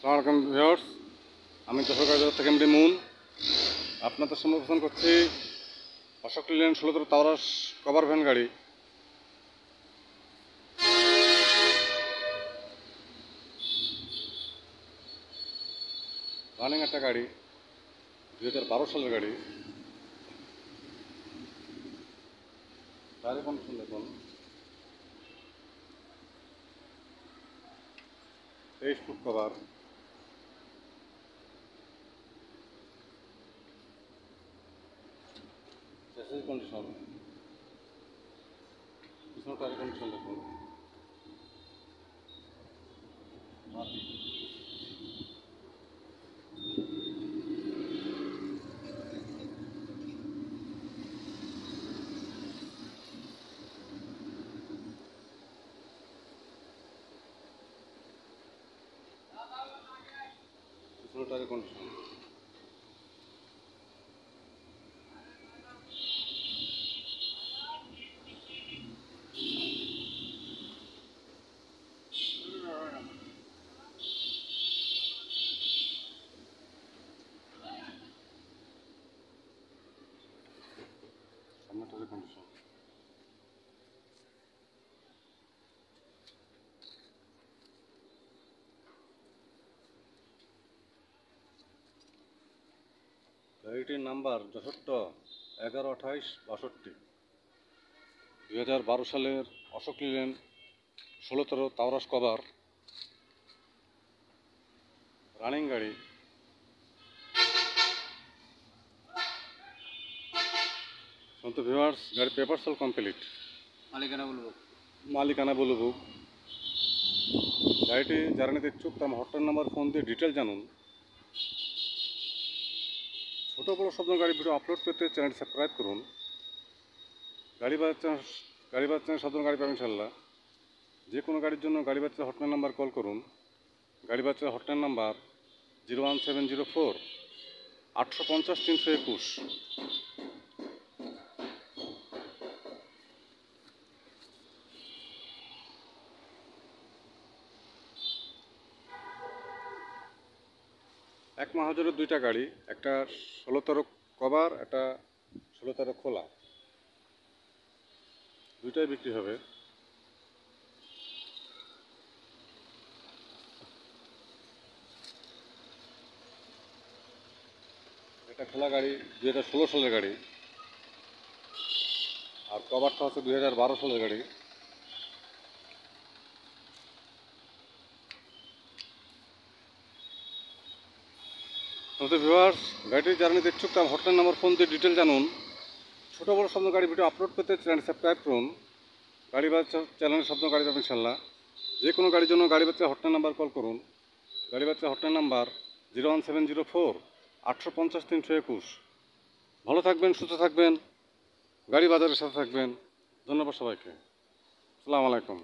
আসসালামু আলাইকুম ভিউয়ার্স, আমি যশোর গাড়িবাজার থেকে এমডি মুন আপনাদের সামনে উপস্থাপন করছি Ashok Leyland 16 Taurus cover van গাড়ি। রানিং একটা গাড়ি, 2012 সালের গাড়ি। টায়ারের কন্ডিশন দেখুন, 23 ফুট কভার। চ্যাসিস কন্ডিশন, পিছনের টায়ারের কন্ডিশন দেখুন, মাটি। পিছনের টায়ারের কন্ডিশন, সামনের টায়ারের কন্ডিশন। গাড়িটির নাম্বার 112862, 2012 সালের Ashok Leyland 16 Taurus cover running গাড়ি। তো ভিউয়ার্স, গাড়ি পেপার সেল কমপ্লিট, মালিকানা বলবো। গাড়িটি যারা নিতে ইচ্ছুক তার হটলাইন নাম্বার ফোন দিয়ে ডিটেল জানুন। ছোটো বড়ো সব গাড়ি ভিডিও আপলোড করতে চ্যানেলটি সাবস্ক্রাইব করুন। গাড়ি বাচ্চা সব গাড়ি পাবেন ইনশাল্লাহ। যে কোনো গাড়ির জন্য গাড়ি বাচ্চা হটলাইন নাম্বার কল করুন। গাড়ি বাচ্চা হটলাইন নাম্বার 01704 850 321। এক মাহাজরের দুইটা গাড়ি, একটা 16 কভার, একটা 16 খোলা, দুইটাই বিক্রি হবে। এটা খোলা গাড়ি 2016 সালের গাড়ি, আর কভারটা হচ্ছে 2012 সালের গাড়ি। তো ভিউয়ার্স, গাড়িটি যারা নিতে ইচ্ছুক তার হটলাইন নাম্বার ফোন দিয়ে ডিটেল জানুন। ছোটো বড়ো স্বপ্ন গাড়ি ভিডিও আপলোড করতে চ্যানেল সাবস্ক্রাইব করুন। গাড়ি বাচ্চা চ্যানেলের স্বপ্ন গাড়ি পাবেন ইনশাল্লাহ। যে কোনো গাড়ির জন্য গাড়ি বাচ্চা হটলাইন নাম্বার কল করুন। গাড়ি বাচ্চা হটলাইন নাম্বার 01704 850 321। ভালো থাকবেন, সুস্থ থাকবেন, গাড়ি বাজারের সাথে থাকবেন। ধন্যবাদ সবাইকে। আসসালামু আলাইকুম।